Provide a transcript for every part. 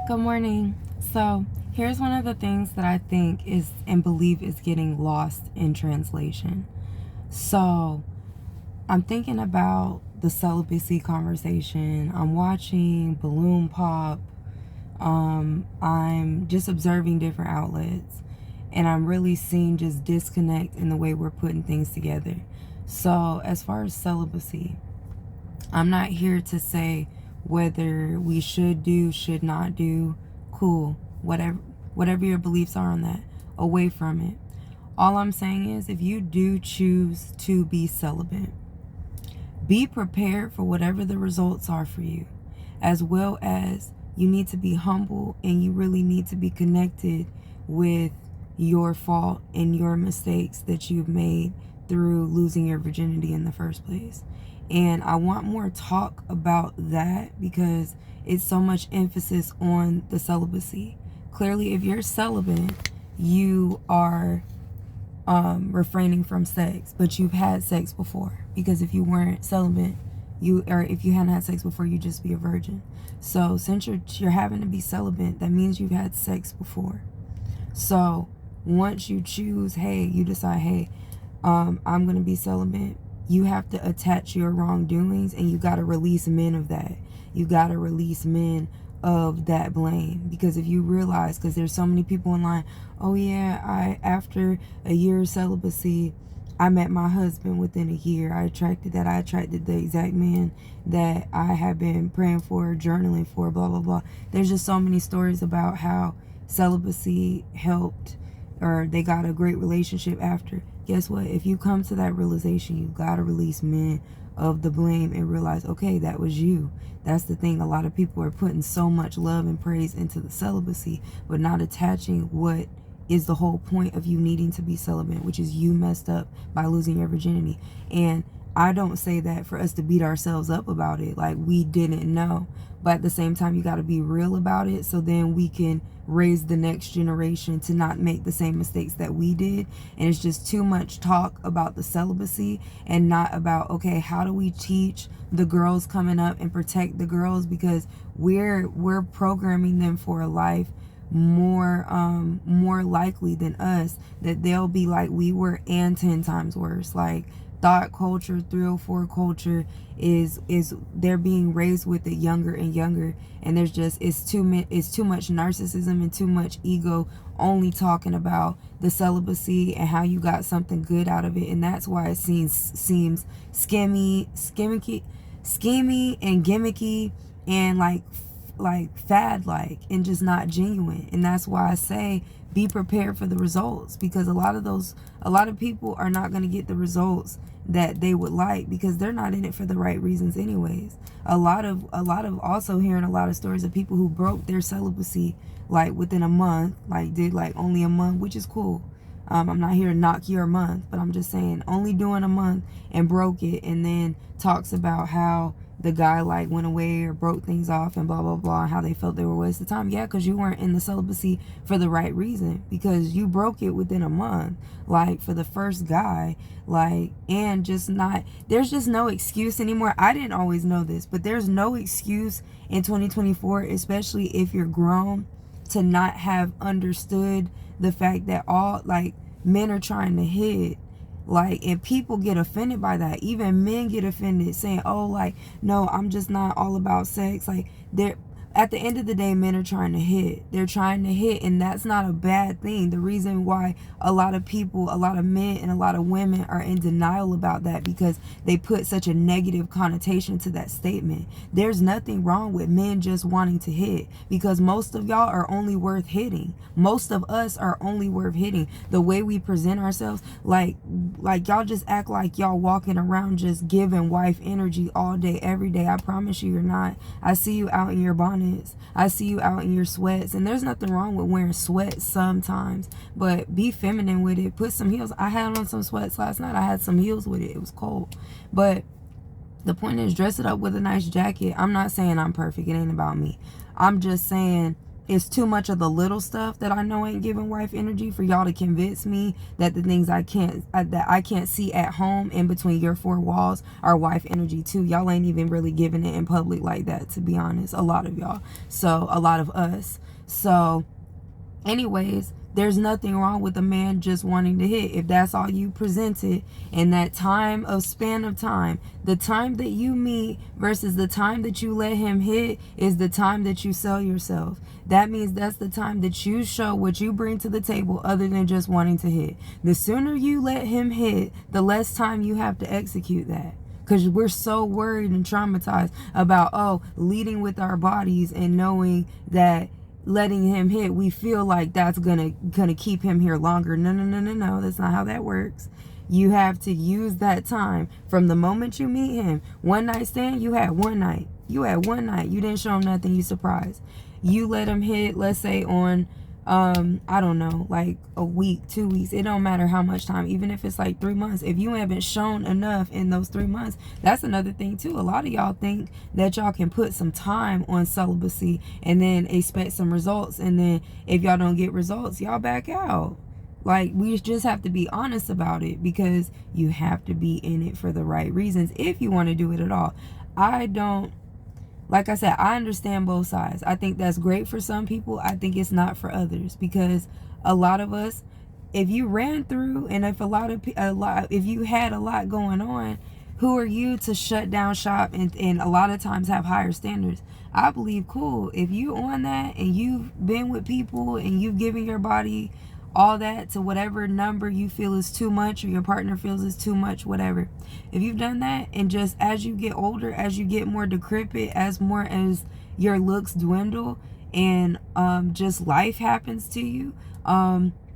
Good morning. So, here's one of the things that I think is and believe is getting lost in translation. So, I'm thinking about the celibacy conversation. I'm watching Balloon Pop. I'm just observing different outlets. And I'm really seeing just disconnect in the way we're putting things together. So, as far as celibacy, I'm not here to say whether we should do, should not do. Cool. Whatever your beliefs are on that. Away from it. All I'm saying is if you do choose to be celibate, be prepared for whatever the results are for you, as well as you need to be humble and you really need to be connected with your fault and your mistakes that you've made through losing your virginity in the first place. And I want more talk about that because it's so much emphasis on the celibacy. Clearly, if you're celibate, you are refraining from sex, but you've had sex before. Because if you weren't celibate, if you hadn't had sex before, you'd just be a virgin. So since you're having to be celibate, that means you've had sex before. So once you choose, you decide, I'm gonna be celibate. You have to attach your wrongdoings, and you gotta release men of that. You gotta release men of that blame, because if you realize, because there's so many people online, oh yeah, after a year of celibacy, I met my husband within a year. I attracted the exact man that I have been praying for, journaling for, blah blah blah. There's just so many stories about how celibacy helped, or they got a great relationship after. Guess what? If you come to that realization, you gotta release men of the blame and realize, okay, that was you. That's the thing. A lot of people are putting so much love and praise into the celibacy, but not attaching what is the whole point of you needing to be celibate, which is you messed up by losing your virginity. And I don't say that for us to beat ourselves up about it, like we didn't know. But at the same time, you got to be real about it, so then we can raise the next generation to not make the same mistakes that we did. And it's just too much talk about the celibacy and not about, okay, how do we teach the girls coming up and protect the girls, because we're programming them for a life more likely than us that they'll be like we were, and 10 times worse. Like thought culture, 304 culture is they're being raised with it younger and younger, and there's just it's too much narcissism and too much ego only talking about the celibacy and how you got something good out of it. And that's why it seems schemy and gimmicky and like fad like, and just not genuine. And that's why I say be prepared for the results, because a lot of people are not going to get the results that they would like, because they're not in it for the right reasons anyways. A lot of also hearing a lot of stories of people who broke their celibacy like within a month, like did like only a month, which is cool. I'm not here to knock your month, but I'm just saying only doing a month and broke it, and then talks about how the guy like went away or broke things off and blah blah blah, and how they felt they were wasting time. Yeah, because you weren't in the celibacy for the right reason, because you broke it within a month, like for the first guy, like, and just not, there's just no excuse anymore. I didn't always know this, but there's no excuse in 2024, especially if you're grown, to not have understood the fact that all like men are trying to hit, like, and people get offended by that. Even men get offended, saying, oh, like, no, I'm just not all about sex. Like, they're, at the end of the day, men are trying to hit. They're trying to hit, and that's not a bad thing. The reason why a lot of people, a lot of men and a lot of women are in denial about that, because they put such a negative connotation to that statement. There's nothing wrong with men just wanting to hit, because most of y'all are only worth hitting. Most of us are only worth hitting. The way we present ourselves, like y'all just act like y'all walking around just giving wife energy all day, every day. I promise you, you're not. I see you out in your bonnet. I see you out in your sweats, and there's nothing wrong with wearing sweats sometimes, but be feminine with it. Put some heels. I had on some sweats last night. I had some heels with it. It was cold, but the point is, dress it up with a nice jacket. I'm not saying I'm perfect. It ain't about me. I'm just saying it's too much of the little stuff that I know ain't giving wife energy for y'all to convince me that the things I can't see at home in between your four walls are wife energy too. Y'all ain't even really giving it in public like that, to be honest. A lot of y'all. So a lot of us. So anyways, there's nothing wrong with a man just wanting to hit if that's all you presented in that time of span of time. The time that you meet versus the time that you let him hit is the time that you sell yourself. That means that's the time that you show what you bring to the table other than just wanting to hit. The sooner you let him hit, the less time you have to execute that. Because we're so worried and traumatized about, leading with our bodies and knowing that letting him hit, we feel like that's gonna keep him here longer. No, that's not how that works. You have to use that time from the moment you meet him. One night stand, you had one night. You didn't show him nothing, you surprised. You let him hit, let's say on I don't know, like a week, 2 weeks. It don't matter how much time, even if it's like 3 months. If you haven't shown enough in those 3 months, that's another thing too. A lot of y'all think that y'all can put some time on celibacy and then expect some results, and then if y'all don't get results, y'all back out. Like, we just have to be honest about it, because you have to be in it for the right reasons if you want to do it at all. Like I said, I understand both sides. I think that's great for some people. I think it's not for others, because a lot of us, if you ran through, and if if you had a lot going on, who are you to shut down shop and a lot of times have higher standards? I believe, cool, if you on that and you've been with people and you've given your body all that to whatever number you feel is too much, or your partner feels is too much, whatever. If you've done that, and just as you get older, as you get more decrepit, as your looks dwindle, and just life happens to you,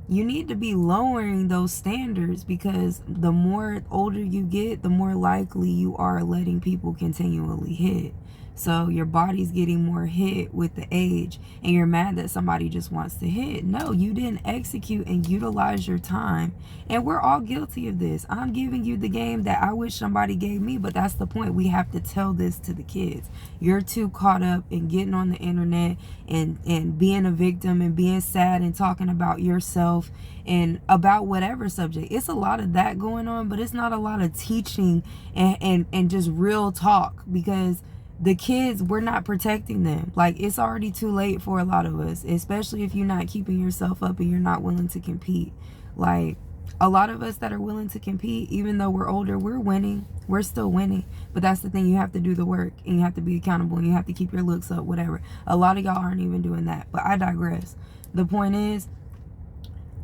you need to be lowering those standards, because the more older you get, the more likely you are letting people continually hit. So your body's getting more hit with the age, and you're mad that somebody just wants to hit. No, you didn't execute and utilize your time. And we're all guilty of this. I'm giving you the game that I wish somebody gave me, but that's the point. We have to tell this to the kids. You're too caught up in getting on the internet and being a victim and being sad and talking about yourself and about whatever subject. It's a lot of that going on, but it's not a lot of teaching and just real talk, because the kids, we're not protecting them. Like, it's already too late for a lot of us, especially if you're not keeping yourself up and you're not willing to compete. Like, a lot of us that are willing to compete, even though we're older, we're winning. We're still winning. But that's the thing. You have to do the work, and you have to be accountable, and you have to keep your looks up, whatever. A lot of y'all aren't even doing that. But I digress. The point is,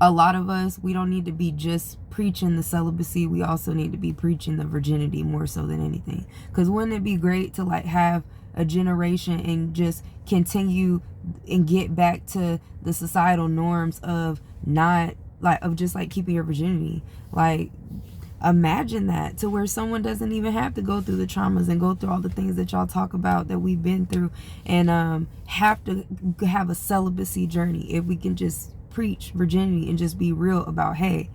a lot of us, we don't need to be just preaching the celibacy. We also need to be preaching the virginity more so than anything. Because wouldn't it be great to like have a generation and just continue and get back to the societal norms of just keeping your virginity? Like, imagine that, to where someone doesn't even have to go through the traumas and go through all the things that y'all talk about that we've been through, and have to have a celibacy journey. If we can just preach virginity and just be real about, hey,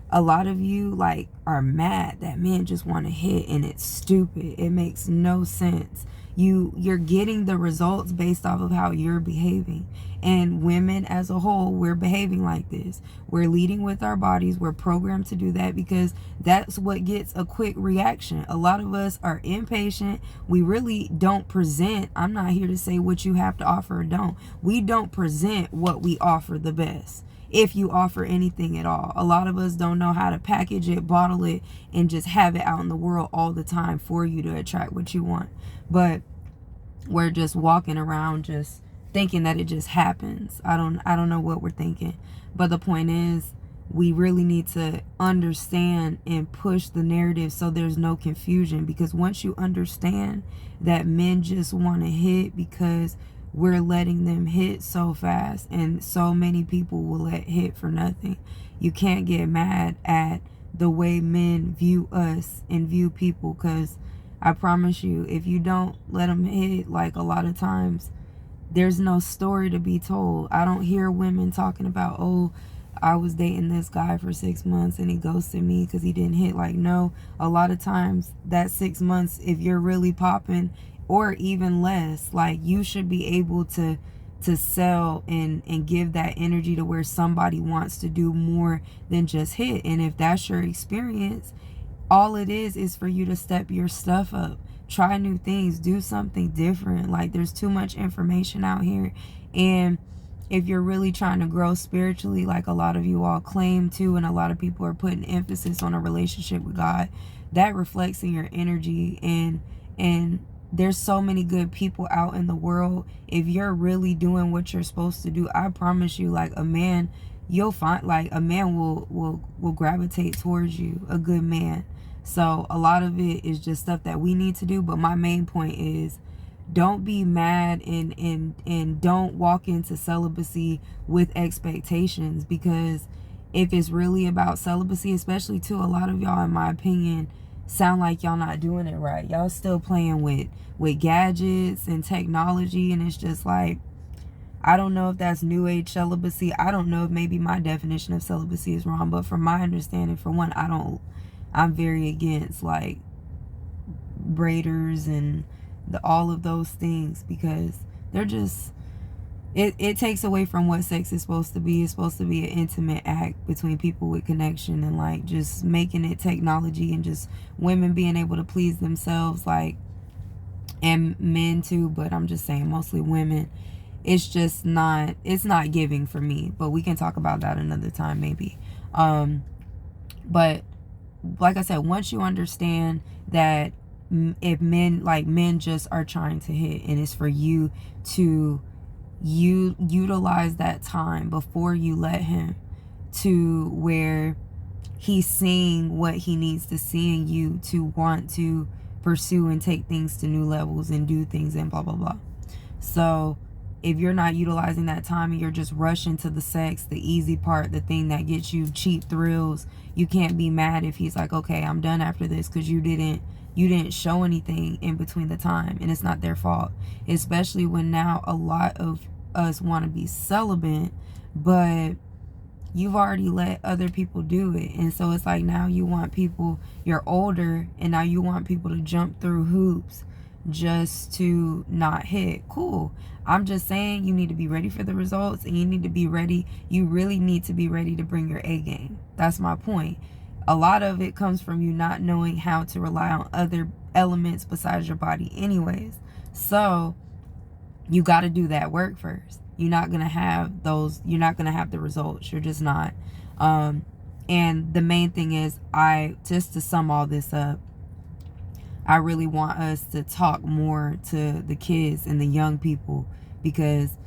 a lot of you like are mad that men just want to hit, and it's stupid. It makes no sense. You're getting the results based off of how you're behaving. And women as a whole, we're behaving like this. We're leading with our bodies. We're programmed to do that because that's what gets a quick reaction. A lot of us are impatient. We really don't present. I'm not here to say what you have to offer or don't. We don't present what we offer the best, if you offer anything at all. A lot of us don't know how to package it, bottle it, and just have it out in the world all the time for you to attract what you want. But we're just walking around just thinking that it just happens. I don't know what we're thinking. But the point is, we really need to understand and push the narrative so there's no confusion. Because once you understand that men just want to hit because we're letting them hit so fast, and so many people will let hit for nothing, you can't get mad at the way men view us and view people. Because I promise you, if you don't let them hit, like, a lot of times there's no story to be told. I don't hear women talking about, oh, I was dating this guy for 6 months and he ghosted me because he didn't hit. Like, no, a lot of times that 6 months, if you're really popping, or even less, like, you should be able to to sell and give that energy to where somebody wants to do more than just hit. And if that's your experience, all it is for you to step your stuff up, try new things, do something different. Like, there's too much information out here. And if you're really trying to grow spiritually, like a lot of you all claim to, and a lot of people are putting emphasis on a relationship with God, that reflects in your energy. And there's so many good people out in the world. If you're really doing what you're supposed to do, I promise you, like, a man, you'll find, like, a man will gravitate towards you, a good man. So a lot of it is just stuff that we need to do. But my main point is, don't be mad and don't walk into celibacy with expectations. Because if it's really about celibacy, especially too, a lot of y'all, in my opinion, sound like y'all not doing it right. Y'all still playing with gadgets and technology, and it's just like, I don't know if that's new age celibacy. I don't know if maybe my definition of celibacy is wrong, but from my understanding, for one, I'm very against, like, braiders and all of those things, because they're just, it takes away from what sex is supposed to be. It's supposed to be an intimate act between people with connection, and like just making it technology and just women being able to please themselves, like, and men too, but I'm just saying mostly women. It's just not, it's not giving for me, but we can talk about that another time maybe. But like I said, once you understand that if men just are trying to hit, and it's for you to utilize that time before you let him, to where he's seeing what he needs to see in you to want to pursue and take things to new levels and do things and blah blah blah. So if you're not utilizing that time and you're just rushing to the sex, the easy part, the thing that gets you cheap thrills, you can't be mad if he's like, okay, I'm done after this, because you didn't show anything in between the time. And it's not their fault, especially when now a lot of us want to be celibate, but you've already let other people do it. And so it's like, now you want people, you're older, and now you want people to jump through hoops just to not hit. Cool. I'm just saying, you need to be ready for the results, and you need to be ready. You really need to be ready to bring your A game. That's my point. A lot of it comes from you not knowing how to rely on other elements besides your body anyways. So you got to do that work first. You're not going to have the results. You're just not. And the main thing is, just to sum all this up, I really want us to talk more to the kids and the young people, because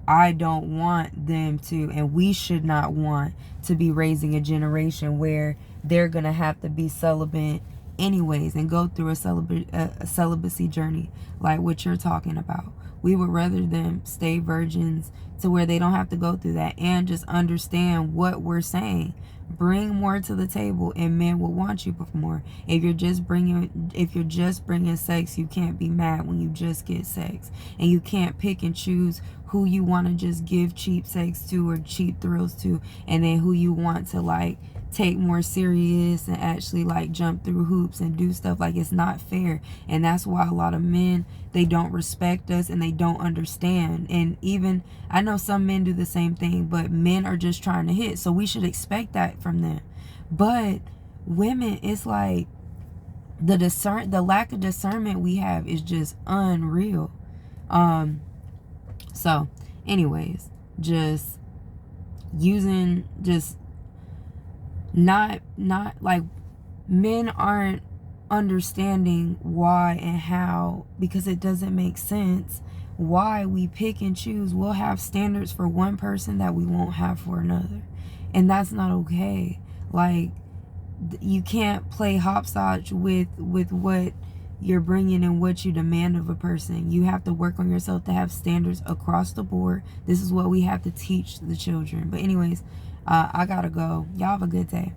I don't want them to, and we should not want to be raising a generation where they're going to have to be celibate anyways and go through a celibacy journey like what you're talking about. We would rather them stay virgins to where they don't have to go through that, and just understand what we're saying. Bring more to the table, and men will want you for more. If you're just bringing sex, you can't be mad when you just get sex, and you can't pick and choose who you want to just give cheap sex to or cheap thrills to, and then who you want to like take more serious and actually like jump through hoops and do stuff. Like, it's not fair. And that's why a lot of men, they don't respect us and they don't understand. And even, I know some men do the same thing, but men are just trying to hit, so we should expect that from them. But women, it's like the lack of discernment we have is just unreal. So anyways, just not like, men aren't understanding why and how, because it doesn't make sense why we pick and choose. We'll have standards for one person that we won't have for another, and that's not okay. Like, you can't play hopscotch with what you're bringing and what you demand of a person. You have to work on yourself to have standards across the board. This is what we have to teach the children. But anyways, I gotta go. Y'all have a good day.